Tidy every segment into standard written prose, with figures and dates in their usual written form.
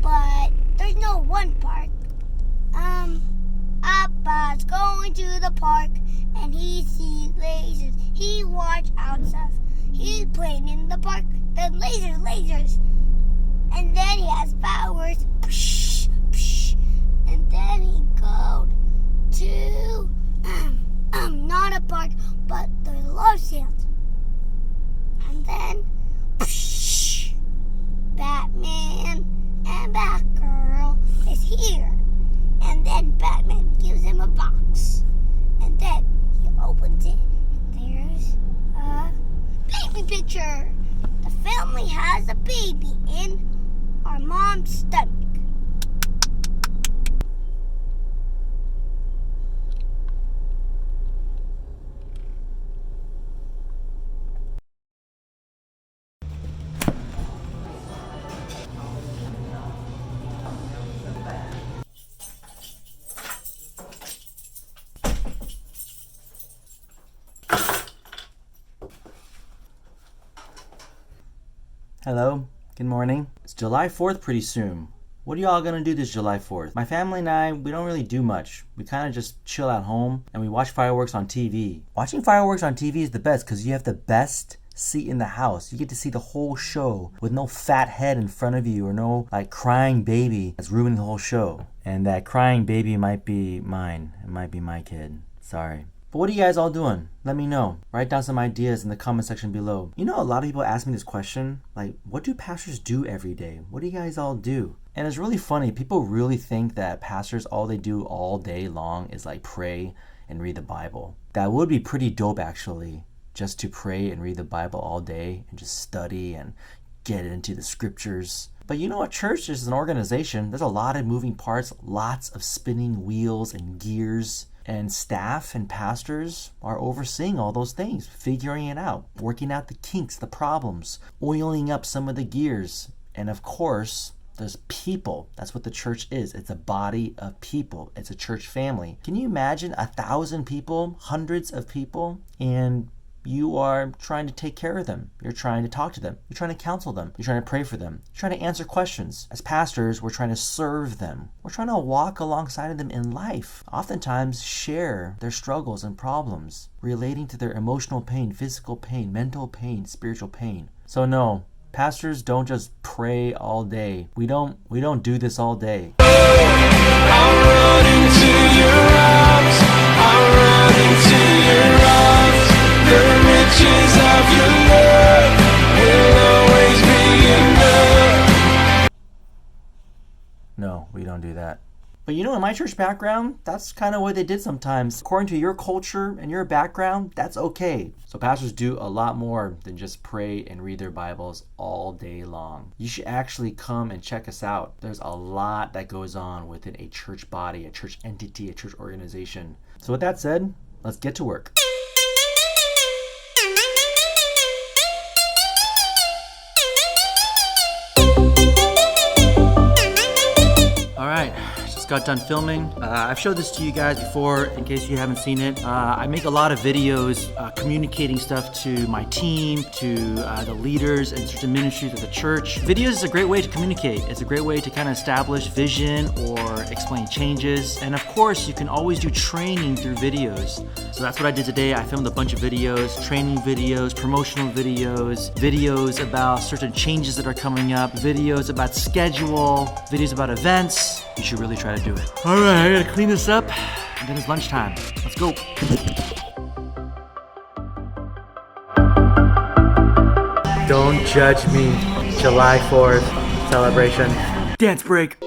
park, but there's no one park. Appa's going to the park, and he sees lasers. He watch out stuff. He's playing in the park. Then lasers. And then he has powers. Psh, psh. And then he goes to not a park, but the love sounds. And then psh, Batman and Batgirl is here. And then Batman gives him a box. And then he opens it. And there's a baby picture. The family has a baby in our mom's stomach. Hello, good morning. It's July 4th pretty soon. What are y'all gonna do this July 4th? My family and I, we don't really do much. We kind of just chill at home and we watch fireworks on TV. Watching fireworks on TV is the best because you have the best seat in the house. You get to see the whole show with no fat head in front of you or no like crying baby that's ruining the whole show. And that crying baby might be mine. It might be my kid. Sorry. But what are you guys all doing? Let me know. Write down some ideas in the comment section below. You know, a lot of people ask me this question, like, what do pastors do every day? What do you guys all do? And it's really funny. People really think that pastors, all they do all day long is like pray and read the Bible. That would be pretty dope actually, just to pray and read the Bible all day and just study and get into the scriptures. But you know what? Church is an organization. There's a lot of moving parts, lots of spinning wheels and gears. And staff and pastors are overseeing all those things, figuring it out, working out the kinks, the problems, oiling up some of the gears. And of course, there's people. That's what the church is. It's a body of people. It's a church family. Can you imagine 1,000 people, hundreds of people, and you are trying to take care of them. You're trying to talk to them. You're trying to counsel them. You're trying to pray for them. You're trying to answer questions. As pastors, we're trying to serve them. We're trying to walk alongside of them in life. Oftentimes share their struggles and problems relating to their emotional pain, physical pain, mental pain, spiritual pain. So no, pastors don't just pray all day. We don't do this all day. I'll run into your arms. I'll run into your arms. The riches of your love will always be enough. No, we don't do that. But you know, in my church background, that's kind of what they did sometimes. According to your culture and your background, that's okay. So pastors do a lot more than just pray and read their Bibles all day long. You should actually come and check us out. There's a lot that goes on within a church body, a church entity, a church organization. So with that said, let's get to work. Just got done filming. I've showed this to you guys before in case you haven't seen it. I make a lot of videos communicating stuff to my team, to the leaders and certain ministries of the church. Videos is a great way to communicate. It's a great way to kind of establish vision or explain changes. And of course, you can always do training through videos. So that's what I did today. I filmed a bunch of videos, training videos, promotional videos, videos about certain changes that are coming up, videos about schedule, videos about events. You should really try to do it. All right, I gotta clean this up, and then it's lunchtime. Let's go. Don't judge me. July 4th celebration. Dance break.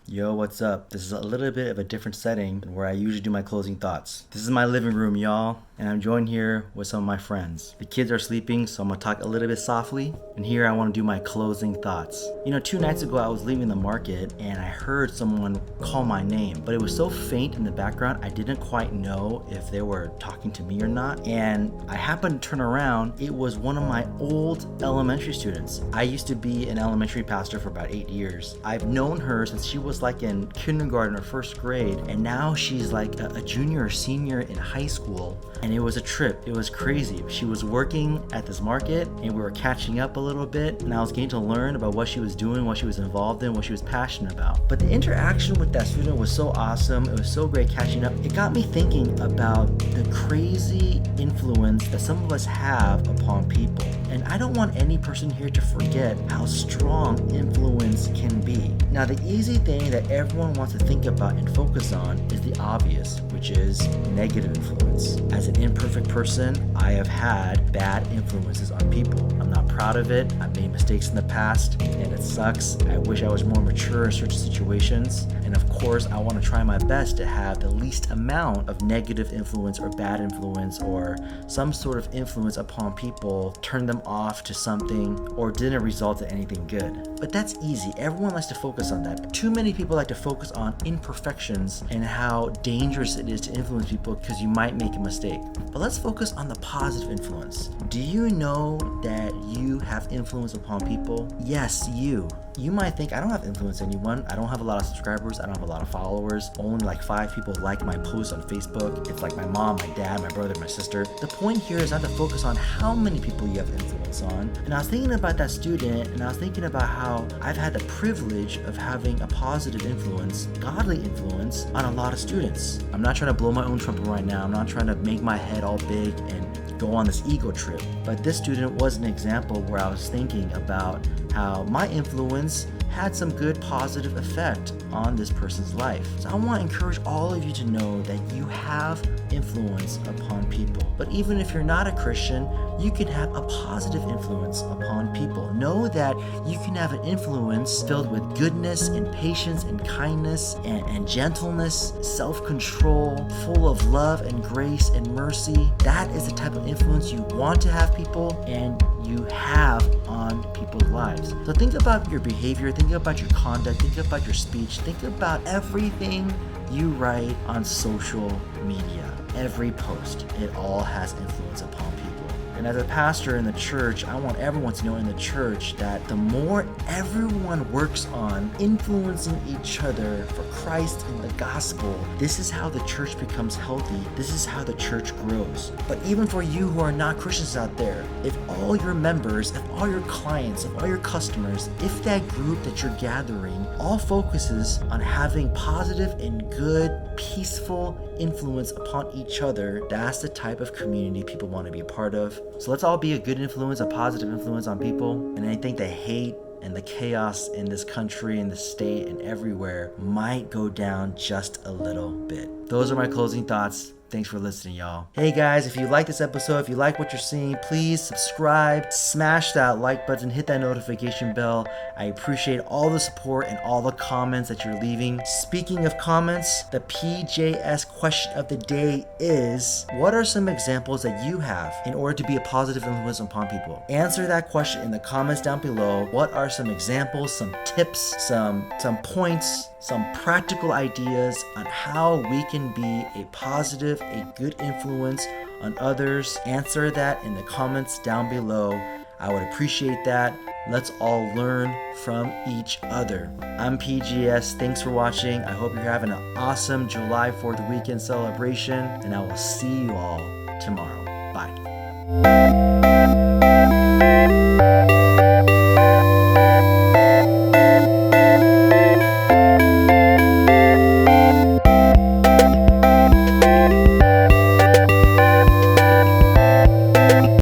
Yo, what's up? This is a little bit of a different setting than where I usually do my closing thoughts. This is my living room, y'all, and I'm joined here with some of my friends. The kids are sleeping, so I'm gonna talk a little bit softly, and here I wanna do my closing thoughts. 2 nights ago I was leaving the market and I heard someone call my name, but it was so faint in the background I didn't quite know if they were talking to me or not, and I happened to turn around. It was one of my old elementary students. I used to be an elementary pastor for about 8 years. I've known her since she was like in kindergarten or first grade, and now she's like a junior or senior in high school, and it was a trip. It was crazy. She was working at this market and we were catching up a little bit, and I was getting to learn about what she was doing, what she was involved in, what she was passionate about. But the interaction with that student was so awesome. It was so great catching up. It got me thinking about the crazy influence that some of us have upon people. And I don't want any person here to forget how strong influence can be. Now, the easy thing that everyone wants to think about and focus on is the obvious, which is negative influence. As an imperfect person, I have had bad influences on people. I'm not proud of it. I've made mistakes in the past, and it sucks. I wish I was more mature in certain situations. And of course, I want to try my best to have the least amount of negative influence or bad influence or some sort of influence upon people, turn them off to something, or didn't result in anything good. But that's easy. Everyone likes to focus on that. Too many people like to focus on imperfections and how dangerous it is to influence people because you might make a mistake. But let's focus on the positive influence. Do you know that you have influence upon people? Yes, you. You might think, I don't have influence on anyone. I don't have a lot of subscribers. I don't have a lot of followers. Only like 5 people like my posts on Facebook. It's like my mom, my dad, my brother, my sister. The point here is not to focus on how many people you have influence on. And I was thinking about that student, and I was thinking about how I've had the privilege of having a positive influence, godly influence, on a lot of students. I'm not trying to blow my own trumpet right now. I'm not trying to make my head all big and go on this ego trip. But this student was an example where I was thinking about how my influence had some good positive effect on this person's life. So I want to encourage all of you to know that you have influence upon people. But even if you're not a Christian, you can have a positive influence upon people. Know that you can have an influence filled with goodness and patience and kindness and gentleness, self-control, full of love and grace and mercy. That is the type of influence you want to have people and you have on people's lives. So think about your behavior, think about your conduct, think about your speech, think about everything you write on social media. Every post, it all has influence upon people. And as a pastor in the church, I want everyone to know in the church that the more everyone works on influencing each other for Christ and the gospel, this is how the church becomes healthy. This is how the church grows. But even for you who are not Christians out there, if all your members, if all your clients, if all your customers, if that group that you're gathering all focuses on having positive and good, peaceful influence upon each other, that's the type of community people want to be a part of. So let's all be a good influence, a positive influence on people. And I think the hate and the chaos in this country, in the state, and everywhere might go down just a little bit. Those are my closing thoughts. Thanks for listening, y'all. Hey guys, if you like this episode, if you like what you're seeing, please subscribe, smash that like button, hit that notification bell. I appreciate all the support and all the comments that you're leaving. Speaking of comments, the PJS question of the day is, what are some examples that you have in order to be a positive influence upon people? Answer that question in the comments down below. What are some examples, some tips, some points, some practical ideas on how we can be a positive, a good influence on others? Answer that in the comments down below. I would appreciate that. Let's all learn from each other. I'm PGS. Thanks for watching. I hope you're having an awesome July 4th weekend celebration, and I will see you all tomorrow. Bye.